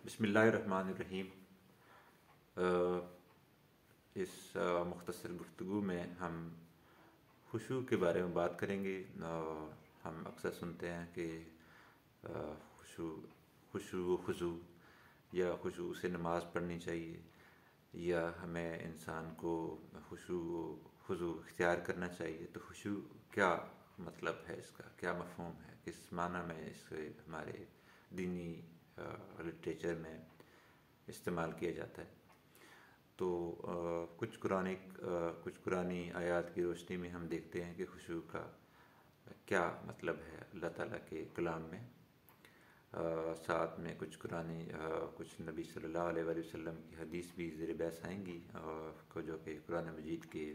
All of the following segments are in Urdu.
بسم اللہ الرحمن الرحیم۔ اس مختصر گفتگو میں ہم خشوع کے بارے میں بات کریں گے۔ ہم اکثر سنتے ہیں کہ خشوع و خضوع یا خشوع سے نماز پڑھنی چاہیے، یا ہمیں انسان کو خشوع و خضوع اختیار کرنا چاہیے۔ تو خشوع کیا مطلب ہے، اس کا کیا مفہوم ہے، کس معنی میں اس سے ہمارے دینی لٹریچر میں استعمال کیا جاتا ہے؟ تو کچھ قرآنی آیات کی روشنی میں ہم دیکھتے ہیں کہ خشوع کا کیا مطلب ہے اللہ تعالیٰ کے کلام میں۔ ساتھ میں کچھ نبی صلی اللہ علیہ وآلہ وسلم کی حدیث بھی زیر بحث آئیں گی، جو کہ قرآن مجید کے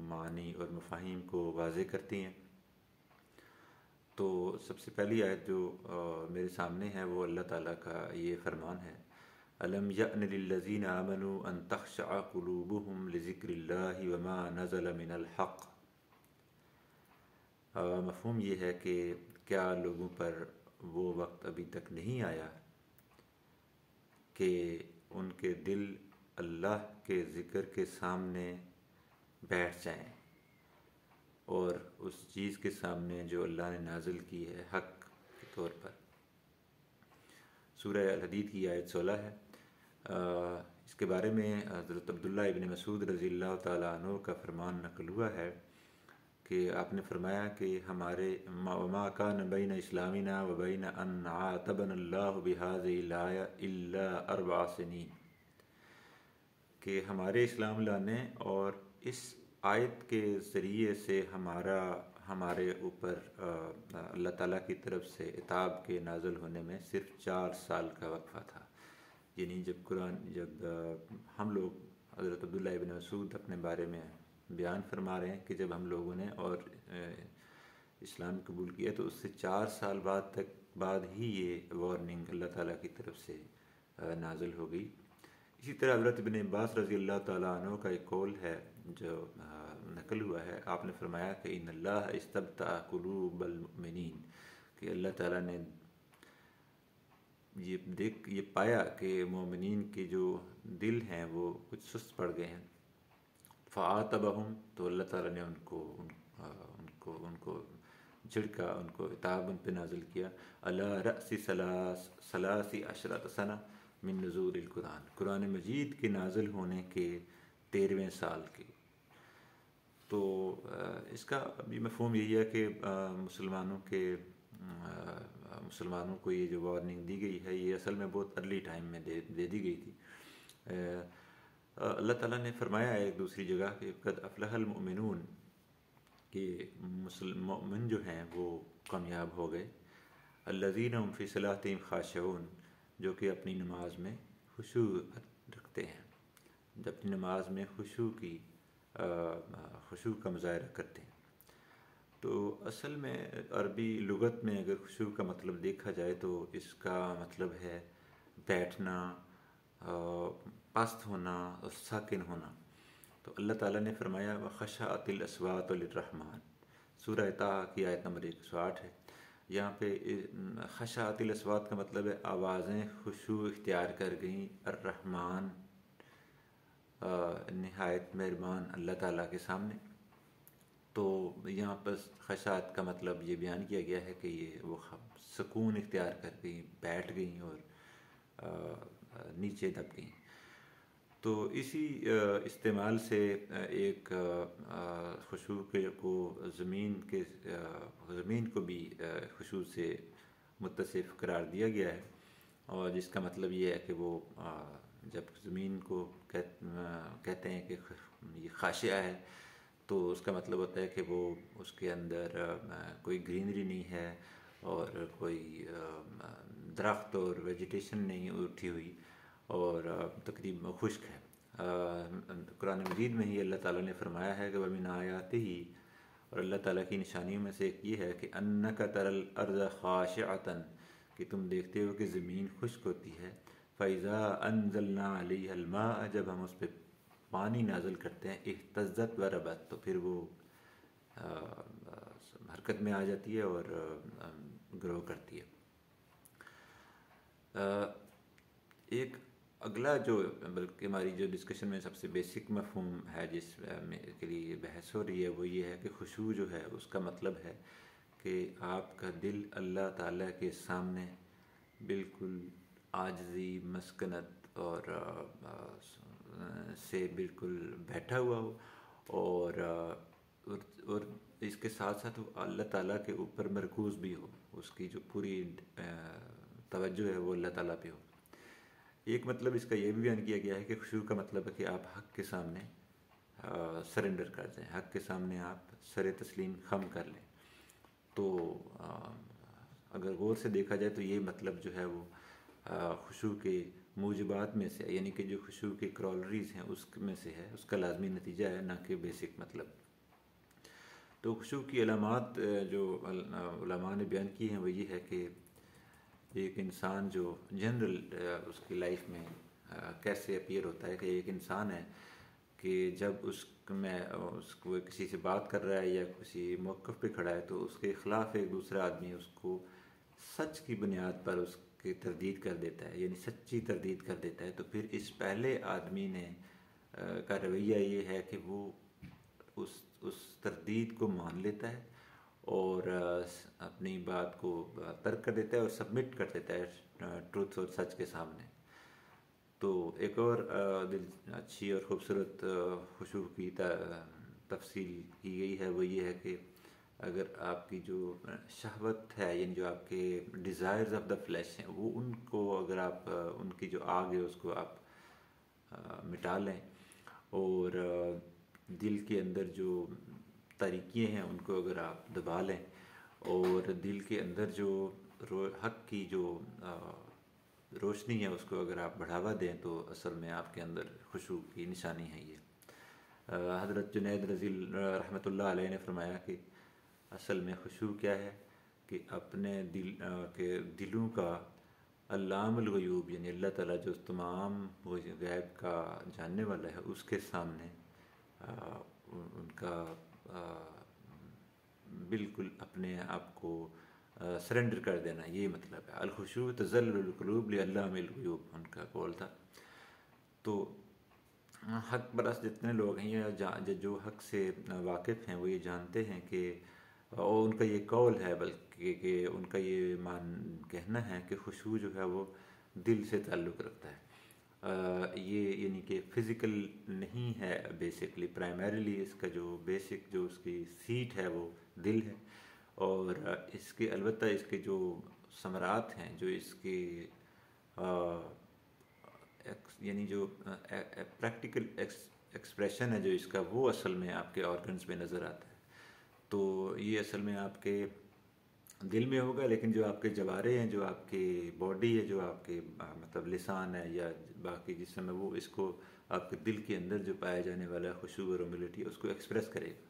معانی اور مفاہیم کو واضح کرتی ہیں۔ تو سب سے پہلی آیت جو میرے سامنے ہے وہ اللہ تعالیٰ کا یہ فرمان ہے، أَلَمْ يَأْنِ لِلَّذِينَ آمَنُوا أَن تَخْشَعَ قُلُوبُهُمْ لِذِكْرِ اللَّهِ وَمَا نَزَلَ مِنَ الْحَقِّ۔ مفہوم یہ ہے کہ کیا لوگوں پر وہ وقت ابھی تک نہیں آیا کہ ان کے دل اللہ کے ذکر کے سامنے بیٹھ جائیں، اور اس چیز کے سامنے جو اللہ نے نازل کی ہے حق کے طور پر۔ سورہ الحدید کی آیت 16 ہے۔ اس کے بارے میں حضرت عبداللہ ابن مسعود رضی اللہ تعالیٰ عنہ کا فرمان نقل ہوا ہے کہ آپ نے فرمایا کہ ہمارے وما کان بین اسلامنا و بین ان عاتبنا اللہ بہذہ الآیہ الا 4 سنین، کہ ہمارے اسلام لانے اور اس آیت کے ذریعے سے ہمارے اوپر اللہ تعالیٰ کی طرف سے عتاب کے نازل ہونے میں صرف 4 سال کا وقفہ تھا۔ یعنی جب ہم لوگ، حضرت عبداللہ ابن مسعود اپنے بارے میں بیان فرما رہے ہیں کہ جب ہم لوگوں نے اور اسلام قبول کیا تو اس سے 4 سال بعد ہی یہ وارننگ اللہ تعالیٰ کی طرف سے نازل ہو گئی۔ اسی طرح حضرت ابن عباس رضی اللہ تعالیٰ عنہ کا ایک قول ہے جو نقل ہوا ہے، آپ نے فرمایا کہ ان اللہ استبطأ قلوب المؤمنین، کہ اللہ تعالیٰ نے یہ پایا کہ مومنین کے جو دل ہیں وہ کچھ سست پڑ گئے ہیں، فعاتبہم، تو اللہ تعالیٰ نے ان کو جھڑکا، ان کو عتاب ان پہ نازل کیا، علی رأس 13 سنہ من نزول القرآن، قرآن مجید کے نازل ہونے کے 13ویں سال کے۔ تو اس کا بھی مفہوم یہی ہے کہ مسلمانوں کو یہ جو وارننگ دی گئی ہے یہ اصل میں بہت ارلی ٹائم میں دے دی گئی تھی۔ اللہ تعالیٰ نے فرمایا ہے ایک دوسری جگہ کہ قد افلح المؤمنون، کہ مومن جو ہیں وہ کامیاب ہو گئے، الذین هم فی صلاتہم خاشعون، جو کہ اپنی نماز میں خشوع رکھتے ہیں، جب اپنی نماز میں خشوع کا مظاہرہ کرتے ہیں۔ تو اصل میں عربی لغت میں اگر خشوع کا مطلب دیکھا جائے تو اس کا مطلب ہے بیٹھنا، پست ہونا اور ساکن ہونا۔ تو اللہ تعالیٰ نے فرمایا وَخَشَعَتِ الْأَصْوَاتُ لِلرَّحْمَٰنِ، سورہ طٰہٰ کی آیت نمبر 108 ہے۔ یہاں پہ خشعت الاصوات کا مطلب ہے آوازیں خشوع اختیار کر گئیں الرحمن، نہایت مہربان اللہ تعالیٰ کے سامنے۔ تو یہاں پر خشعت کا مطلب یہ بیان کیا گیا ہے کہ وہ سکون اختیار کر گئیں، بیٹھ گئیں اور نیچے دب گئیں۔ تو اسی استعمال سے ایک خشوع کو زمین کو بھی خشوع سے متصف قرار دیا گیا ہے، اور جس کا مطلب یہ ہے کہ وہ جب زمین کو کہتے ہیں کہ یہ خاشعہ ہے تو اس کا مطلب ہوتا ہے کہ وہ اس کے اندر کوئی گرینری نہیں ہے اور کوئی درخت اور ویجیٹیشن نہیں اٹھی ہوئی، اور تقریباً خشک ہے۔ قرآن مجید میں ہی اللہ تعالیٰ نے فرمایا ہے کہ وَمِنْ آیاتِهِ، اور اللہ تعالیٰ کی نشانیوں میں سے ایک یہ ہے کہ أَنَّكَ تَرَى الْأَرْضَ خَاشِعَةً، کہ تم دیکھتے ہو کہ زمین خشک ہوتی ہے، فَإِذَا أَنزَلْنَا عَلَيْهَا الْمَاءَ، جب ہم اس پہ پانی نازل کرتے ہیں، اهْتَزَّتْ وَرَبَتْ، تو پھر وہ حرکت میں آ جاتی ہے اور گرو کرتی ہے۔ ایک اگلا جو بلکہ ہماری جو ڈسکشن میں سب سے بیسک مفہوم ہے جس میں کے لیے بحث ہو رہی ہے وہ یہ ہے کہ خشوع جو ہے اس کا مطلب ہے کہ آپ کا دل اللہ تعالیٰ کے سامنے بالکل عاجزی، مسکنت اور سے بالکل بیٹھا ہوا ہو، اور اس کے ساتھ ساتھ وہ اللہ تعالیٰ کے اوپر مرکوز بھی ہو، اس کی جو پوری توجہ ہے وہ اللہ تعالیٰ پہ ہو۔ ایک مطلب اس کا یہ بھی بیان کیا گیا ہے کہ خشوع کا مطلب ہے کہ آپ حق کے سامنے سرنڈر کر جائیں، حق کے سامنے آپ سر تسلیم خم کر لیں۔ تو اگر غور سے دیکھا جائے تو یہ مطلب جو ہے وہ خشوع کے موجبات میں سے، یعنی کہ جو خشوع کے کرالریز ہیں اس میں سے ہے، اس کا لازمی نتیجہ ہے، نہ کہ بیسک مطلب۔ تو خشوع کی علامات جو علماء نے بیان کی ہیں وہ یہ ہے کہ ایک انسان جو جنرل اس کی لائف میں کیسے اپیئر ہوتا ہے، کہ ایک انسان ہے کہ جب اس کو کسی سے بات کر رہا ہے یا کسی موقف پہ کھڑا ہے تو اس کے خلاف ایک دوسرا آدمی اس کو سچ کی بنیاد پر اس کی تردید کر دیتا ہے، یعنی سچی تردید کر دیتا ہے، تو پھر اس پہلے آدمی نے کا رویہ یہ ہے کہ وہ اس تردید کو مان لیتا ہے اور اپنی بات کو ترک کر دیتا ہے اور سبمٹ کر دیتا ہے ٹروتھ اور سچ کے سامنے۔ تو ایک اور اچھی اور خوبصورت خشوع کی تفصیل کی گئی ہے وہ یہ ہے کہ اگر آپ کی جو شہوت ہے، یعنی جو آپ کے ڈیزائرز آف دا فلیش ہیں، وہ ان کو اگر آپ ان کی جو آگ ہے اس کو آپ مٹا لیں، اور دل کے اندر جو تاریکیاں ہیں ان کو اگر آپ دبا لیں، اور دل کے اندر جو حق کی جو روشنی ہے اس کو اگر آپ بڑھاوا دیں، تو اصل میں آپ کے اندر خشوع کی نشانی ہے یہ۔ حضرت جنید رضی رحمۃ اللہ علیہ نے فرمایا کہ اصل میں خشوع کیا ہے کہ اپنے دلوں کا علام الغیوب، یعنی اللہ تعالیٰ جو تمام غیب کا جاننے والا ہے، اس کے سامنے ان کا بالکل اپنے آپ کو سرنڈر کر دینا، یہ مطلب ہے۔ الخشوع تذلل القلوب لعلام الغیوب ان کا قول تھا۔ تو حق پرست جتنے لوگ ہیں یا جو حق سے واقف ہیں وہ یہ جانتے ہیں کہ، اور ان کا یہ قول ہے بلکہ کہ ان کا یہ کہنا ہے کہ خشوع جو ہے وہ دل سے تعلق رکھتا ہے۔ یہ یعنی کہ فزیکل نہیں ہے، بیسکلی پرائمریلی اس کا جو بیسک جو اس کی سیٹ ہے وہ دل ہے، اور اس کے البتہ اس کے جو ثمرات ہیں، جو اس کے یعنی جو پریکٹیکل ایکسپریشن ہے جو اس کا، وہ اصل میں آپ کے آرگنز میں نظر آتا ہے۔ تو یہ اصل میں آپ کے دل میں ہوگا، لیکن جو آپ کے جوارے ہیں، جو آپ کی باڈی ہے، جو آپ کے مطلب لسان ہے یا باقی جسم ہے، وہ اس کو آپ کے دل کے اندر جو پایا جانے والا خشوع اور ہیوملٹی اس کو ایکسپریس کرے گا۔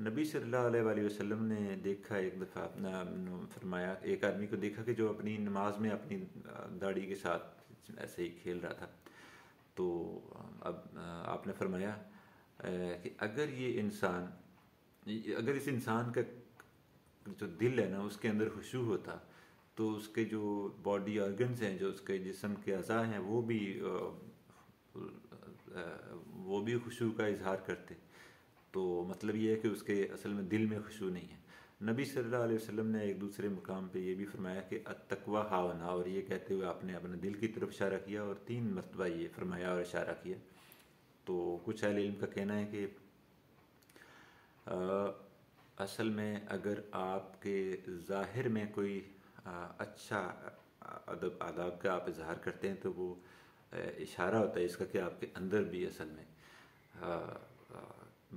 نبی صلی اللہ علیہ وآلہ وسلم نے دیکھا ایک دفعہ اپنا فرمایا، ایک آدمی کو دیکھا کہ جو اپنی نماز میں اپنی داڑھی کے ساتھ ایسے ہی کھیل رہا تھا۔ تو اب آپ نے فرمایا کہ اگر اس انسان کا جو دل ہے نا اس کے اندر خشوع ہوتا تو اس کے جو باڈی آرگنز ہیں، جو اس کے جسم کے اعضاء ہیں، وہ بھی خشوع کا اظہار کرتے۔ تو مطلب یہ ہے کہ اس کے اصل میں دل میں خشوع نہیں ہے۔ نبی صلی اللہ علیہ وسلم نے ایک دوسرے مقام پہ یہ بھی فرمایا کہ التقویٰ ہاہنا، اور یہ کہتے ہوئے آپ نے اپنے دل کی طرف اشارہ کیا اور 3 مرتبہ یہ فرمایا اور اشارہ کیا۔ تو کچھ اہل علم کا کہنا ہے کہ اصل میں اگر آپ کے ظاہر میں کوئی اچھا آداب کا آپ اظہار کرتے ہیں تو وہ اشارہ ہوتا ہے اس کا کہ آپ کے اندر بھی اصل میں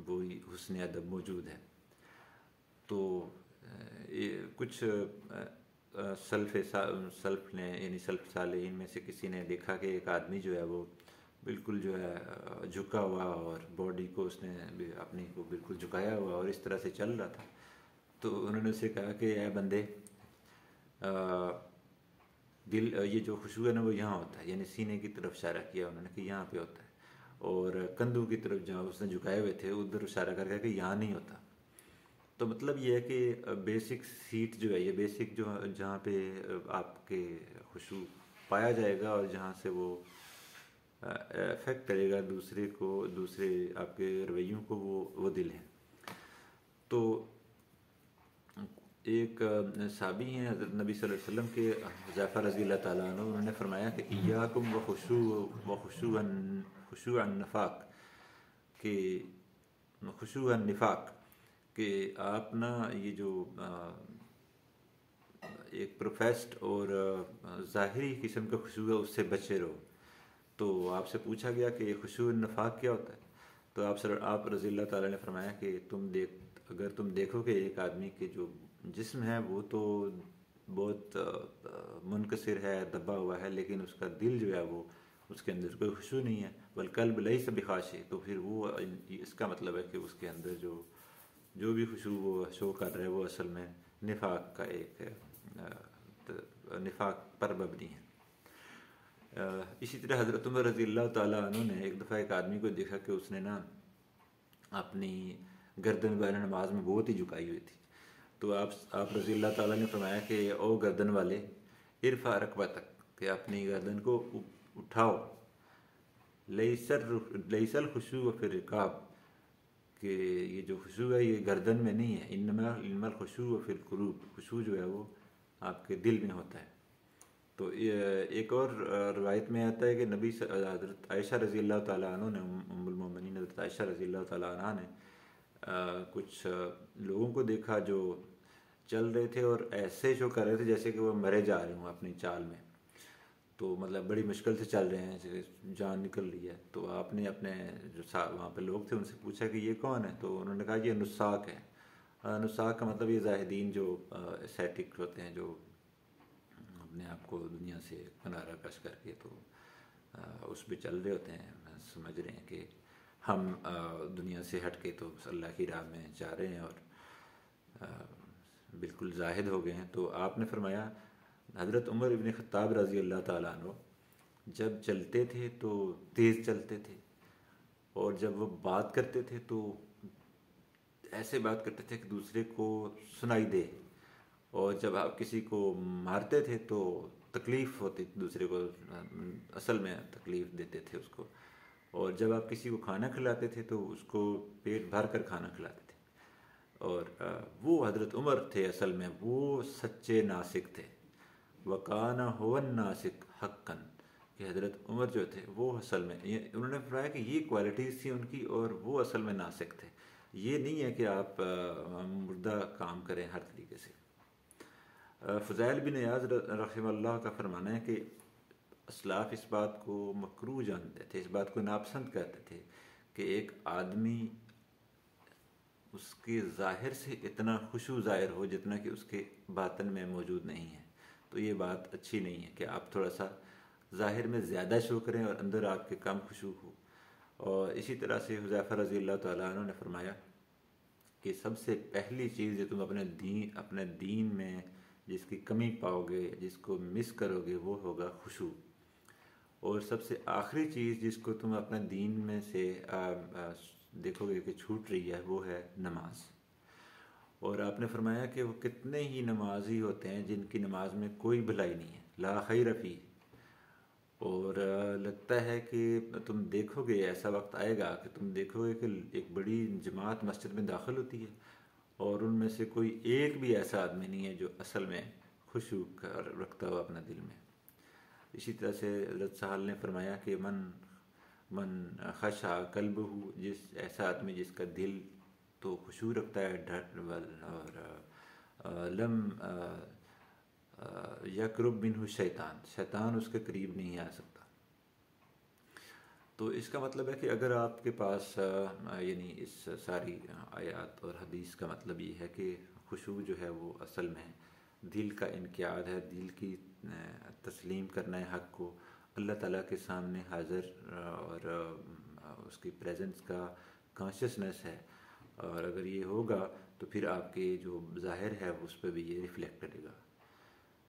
وہی حسن ادب موجود ہے۔ تو کچھ سلف نے، یعنی سلف صالحین میں سے کسی نے دیکھا کہ ایک آدمی جو ہے وہ بالکل جو ہے جھکا ہوا، اور باڈی کو اس نے اپنی کو بالکل جھکایا ہوا اور اس طرح سے چل رہا تھا۔ تو انہوں نے اسے کہا کہ اے بندے، دل یہ جو خشوع ہے نا وہ یہاں ہوتا ہے، یعنی سینے کی طرف اشارہ کیا انہوں نے کہ یہاں پہ ہوتا ہے، اور کندھوں کی طرف جہاں اس نے جھکائے ہوئے تھے ادھر اشارہ کر کے کہ یہاں نہیں ہوتا۔ تو مطلب یہ ہے کہ بیسک سیٹ جو ہے، یہ بیسک جو جہاں پہ آپ کے خشوع پایا جائے گا اور جہاں سے وہ افیکٹ کرے گا دوسرے کو، دوسرے آپ کے رویوں کو، وہ دل ہے۔ تو ایک صحابی ہیں حضرت نبی صلی اللہ علیہ وسلم کے، حذیفہ رضی اللہ تعالیٰ عنہ، انہوں نے فرمایا کہ ایاکم خشوع النفاق، کہ خشوع النفاق، کہ آپ نا یہ جو ایک پروفیسڈ اور ظاہری قسم کا خشوع ہے اس سے بچے رہو۔ تو آپ سے پوچھا گیا کہ خشوع النفاق کیا ہوتا ہے؟ تو آپ رضی اللہ تعالیٰ نے فرمایا کہ اگر تم دیکھو کہ ایک آدمی کے جو جسم ہے وہ تو بہت منکسر ہے، دبا ہوا ہے، لیکن اس کا دل جو ہے وہ، اس کے اندر کوئی خشوع نہیں ہے، والقلب لیس بخاشع، تو پھر وہ اس کا مطلب ہے کہ اس کے اندر جو بھی خشوع وہ شو کر رہے وہ اصل میں نفاق کا ایک نفاق پر مبنی ہے۔ اسی طرح حضرت عمر رضی اللہ تعالیٰ عنہ نے ایک دفعہ ایک آدمی کو دیکھا کہ اس نے نا اپنی گردن بین نماز میں بہت ہی جھکائی ہوئی تھی۔ تو آپ رضی اللہ تعالیٰ نے فرمایا کہ او گردن والے، ارفع رکبتک، کہ اپنی گردن کو اٹھاؤ، لیس الخشوع فی الرکاب، کہ یہ جو خشوع ہے یہ گردن میں نہیں ہے، انما الخشوع فی القلوب، خشوع جو ہے وہ آپ کے دل میں ہوتا ہے۔ تو ایک اور روایت میں آتا ہے کہ حضرت عائشہ رضی اللہ تعالیٰ عنہ نے، ام المومنین حضرت عائشہ رضی اللہ تعالیٰ عنہ نے کچھ لوگوں کو دیکھا جو چل رہے تھے اور ایسے شو کر رہے تھے جیسے کہ وہ مرے جا رہے ہوں اپنی چال میں، تو مطلب بڑی مشکل سے چل رہے ہیں، جان نکل رہی ہے۔ تو آپ نے اپنے جو وہاں پہ لوگ تھے ان سے پوچھا کہ یہ کون ہے؟ تو انہوں نے کہا یہ نساک ہے۔ نساک کا مطلب یہ زاہدین جو اسیٹک ہوتے ہیں، جو اپنے آپ کو دنیا سے کنارہ کش کر کے تو اس پہ چل رہے ہوتے ہیں، سمجھ رہے ہیں کہ ہم دنیا سے ہٹ کے تو اللہ کی راہ میں جا رہے ہیں اور بالکل زاہد ہو گئے ہیں۔ تو آپ نے فرمایا حضرت عمر ابن خطاب رضی اللہ تعالیٰ عنہ جب چلتے تھے تو تیز چلتے تھے، اور جب وہ بات کرتے تھے تو ایسے بات کرتے تھے کہ دوسرے کو سنائی دے، اور جب آپ کسی کو مارتے تھے تو تکلیف ہوتی دوسرے کو، اصل میں تکلیف دیتے تھے اس کو، اور جب آپ کسی کو کھانا کھلاتے تھے تو اس کو پیٹ بھر کر کھانا کھلاتے تھے۔ اور وہ حضرت عمر تھے اصل میں، وہ سچے ناسک تھے، وَقَانَ هُوَ النَّاسِقُ حَقًّا، کہ حضرت عمر جو تھے وہ اصل میں، انہوں نے فرمایا کہ یہ کوالٹیز تھی ان کی، اور وہ اصل میں ناسک تھے۔ یہ نہیں ہے کہ آپ مردہ کام کریں ہر طریقے سے۔ فضیل بن عیاض رحمہ اللہ کا فرمانا ہے کہ اسلاف اس بات کو مکروہ جانتے تھے، اس بات کو ناپسند کرتے تھے کہ ایک آدمی اس کے ظاہر سے اتنا خشوع ظاہر ہو جتنا کہ اس کے باطن میں موجود نہیں ہے۔ تو یہ بات اچھی نہیں ہے کہ آپ تھوڑا سا ظاہر میں زیادہ شو کریں اور اندر آپ کے کم خشوع ہو۔ اور اسی طرح سے حذیفہ رضی اللہ تعالیٰ عنہ نے فرمایا کہ سب سے پہلی چیز جو تم اپنے دین میں جس کی کمی پاؤ گے، جس کو مس کرو گے، وہ ہوگا خشوع، اور سب سے آخری چیز جس کو تم اپنے دین میں سے دیکھو گے کہ چھوٹ رہی ہے وہ ہے نماز۔ اور آپ نے فرمایا کہ وہ کتنے ہی نمازی ہوتے ہیں جن کی نماز میں کوئی بھلائی نہیں ہے، لا خیر فیہ، اور لگتا ہے کہ تم دیکھو گے، ایسا وقت آئے گا کہ تم دیکھو گے کہ ایک بڑی جماعت مسجد میں داخل ہوتی ہے اور ان میں سے کوئی ایک بھی ایسا آدمی نہیں ہے جو اصل میں خشوع رکھتا ہو اپنا دل میں۔ اسی طرح سے حضرت سہل نے فرمایا کہ من خشع قلبہ، جس ایسا آدمی جس کا دل تو خشوع رکھتا ہے، اور لم یقرب منہ شیطان اس کے قریب نہیں آ سکتا۔ تو اس کا مطلب ہے کہ اگر آپ کے پاس یعنی اس ساری آیات اور حدیث کا مطلب یہ ہے کہ خشوع جو ہے وہ اصل میں دل کا انقیاد ہے، دل کی تسلیم کرنا ہے حق کو، اللہ تعالیٰ کے سامنے حاضر اور اس کی پریزنس کا کانشیسنس ہے، اور اگر یہ ہوگا تو پھر آپ کے جو ظاہر ہے اس پہ بھی یہ ریفلیکٹ کرے گا۔